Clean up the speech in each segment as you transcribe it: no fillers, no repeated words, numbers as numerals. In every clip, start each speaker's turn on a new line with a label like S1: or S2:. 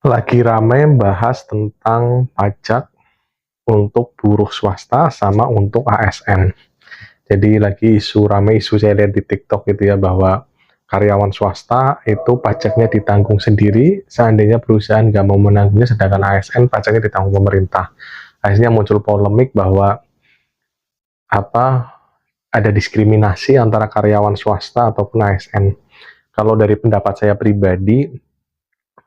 S1: Lagi ramai bahas tentang pajak untuk buruh swasta sama untuk ASN. Jadi lagi isu saya lihat di TikTok gitu ya, bahwa karyawan swasta itu pajaknya ditanggung sendiri, seandainya perusahaan nggak mau menanggungnya, sedangkan ASN pajaknya ditanggung pemerintah. Akhirnya muncul polemik bahwa ada diskriminasi antara karyawan swasta ataupun ASN. Kalau dari pendapat saya pribadi,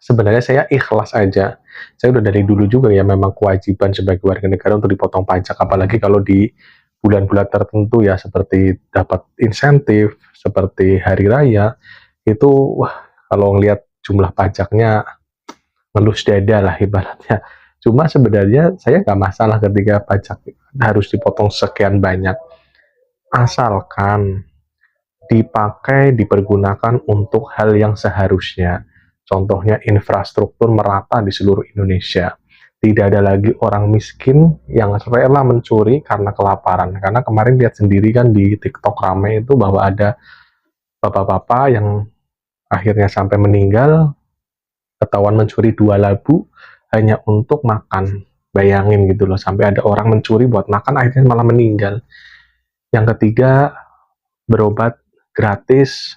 S1: sebenarnya saya ikhlas aja. Saya udah dari dulu juga ya, memang kewajiban sebagai warga negara untuk dipotong pajak, apalagi kalau di bulan-bulan tertentu ya, seperti dapat insentif, seperti hari raya, itu wah, kalau ngelihat jumlah pajaknya ngelus dada lah ibaratnya. Cuma sebenarnya saya nggak masalah ketika pajak harus dipotong sekian banyak, asalkan dipergunakan untuk hal yang seharusnya. Contohnya infrastruktur merata di seluruh Indonesia. Tidak ada lagi orang miskin yang rela mencuri karena kelaparan. Karena kemarin lihat sendiri kan di TikTok ramai itu bahwa ada bapak-bapak yang akhirnya sampai meninggal, ketahuan mencuri 2 labu hanya untuk makan. Bayangin gitu loh, sampai ada orang mencuri buat makan akhirnya malah meninggal. Yang ketiga, berobat gratis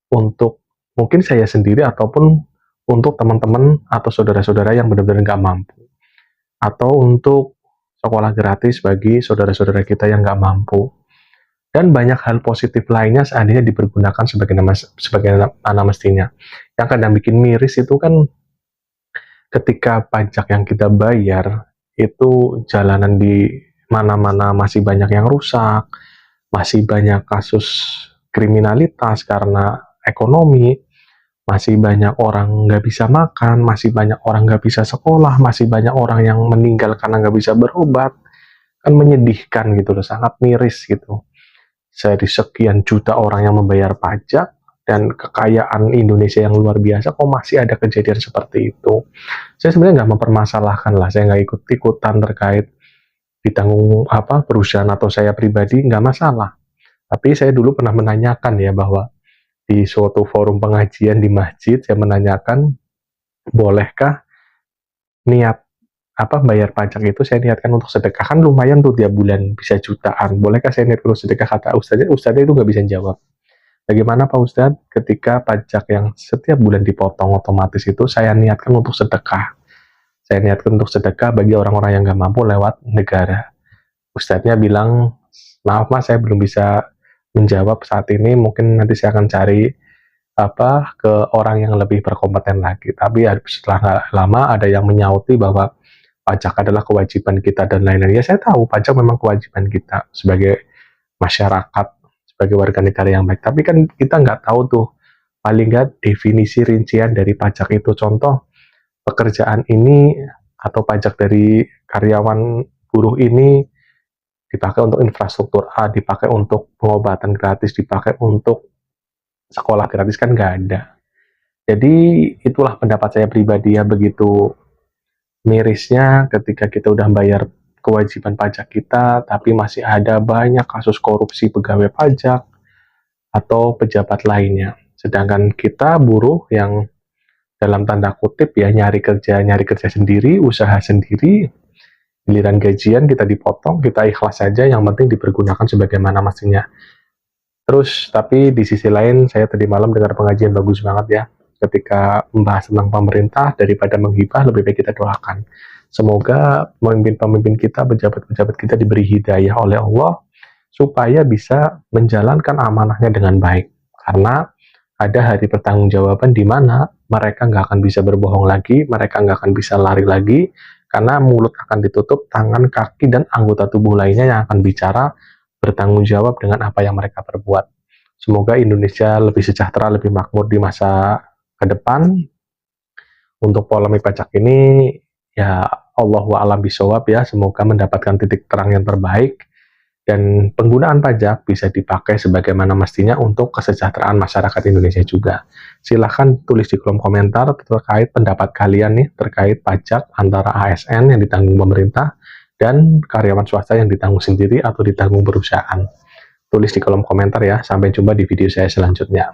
S1: untuk mungkin saya sendiri ataupun untuk teman-teman atau saudara-saudara yang benar-benar nggak mampu, atau untuk sekolah gratis bagi saudara-saudara kita yang nggak mampu, dan banyak hal positif lainnya seandainya dipergunakan sebagaimana mestinya. Yang kadang bikin miris itu kan ketika pajak yang kita bayar itu jalanan di mana-mana masih banyak yang rusak, masih banyak kasus kriminalitas karena ekonomi, masih banyak orang nggak bisa makan, masih banyak orang nggak bisa sekolah, masih banyak orang yang meninggal karena nggak bisa berobat. Kan menyedihkan gitu loh, sangat miris gitu. Dari sekian juta orang yang membayar pajak dan kekayaan Indonesia yang luar biasa, kok masih ada kejadian seperti itu. Saya sebenarnya nggak mempermasalahkan lah, saya nggak ikut-ikutan terkait ditanggung perusahaan atau saya pribadi, nggak masalah. Tapi saya dulu pernah menanyakan ya, bahwa di suatu forum pengajian di masjid, saya menanyakan, bolehkah niat bayar pajak itu saya niatkan untuk sedekah, kan lumayan tuh tiap bulan bisa jutaan, bolehkah saya niat untuk sedekah? Kata ustaznya itu nggak bisa jawab. Bagaimana Pak Ustadz ketika pajak yang setiap bulan dipotong otomatis itu saya niatkan untuk sedekah, saya niatkan untuk sedekah bagi orang-orang yang nggak mampu lewat negara? Ustadznya bilang, maaf mas, saya belum bisa menjawab saat ini, mungkin nanti saya akan cari ke orang yang lebih berkompeten lagi. Tapi setelah lama ada yang menyauti bahwa pajak adalah kewajiban kita dan lain-lain. Ya saya tahu pajak memang kewajiban kita sebagai masyarakat, sebagai warga negara yang baik. Tapi kan kita nggak tahu tuh paling nggak definisi rincian dari pajak itu. Contoh, pekerjaan ini atau pajak dari karyawan buruh ini dipakai untuk infrastruktur A, dipakai untuk pengobatan gratis, dipakai untuk sekolah gratis, kan nggak ada. Jadi itulah pendapat saya pribadi ya, begitu mirisnya ketika kita udah bayar kewajiban pajak kita, tapi masih ada banyak kasus korupsi pegawai pajak atau pejabat lainnya. Sedangkan kita buruh yang dalam tanda kutip ya nyari kerja sendiri, usaha sendiri, giliran gajian kita dipotong, kita ikhlas saja, yang penting dipergunakan sebagaimana mestinya. Terus tapi di sisi lain saya tadi malam dengar pengajian bagus banget ya, ketika membahas tentang pemerintah, daripada menghibah lebih baik kita doakan. Semoga pemimpin-pemimpin kita, pejabat-pejabat kita diberi hidayah oleh Allah supaya bisa menjalankan amanahnya dengan baik. Karena ada hari pertanggungjawaban di mana mereka nggak akan bisa berbohong lagi, mereka nggak akan bisa lari lagi, karena mulut akan ditutup, tangan, kaki, dan anggota tubuh lainnya yang akan bicara bertanggung jawab dengan apa yang mereka perbuat. Semoga Indonesia lebih sejahtera, lebih makmur di masa ke depan. Untuk polemik pajak ini, ya Allahu a'lam bishawab ya, semoga mendapatkan titik terang yang terbaik, dan penggunaan pajak bisa dipakai sebagaimana mestinya untuk kesejahteraan masyarakat Indonesia juga. Silahkan tulis di kolom komentar terkait pendapat kalian nih, terkait pajak antara ASN yang ditanggung pemerintah dan karyawan swasta yang ditanggung sendiri atau ditanggung perusahaan. Tulis di kolom komentar ya. Sampai jumpa di video saya selanjutnya.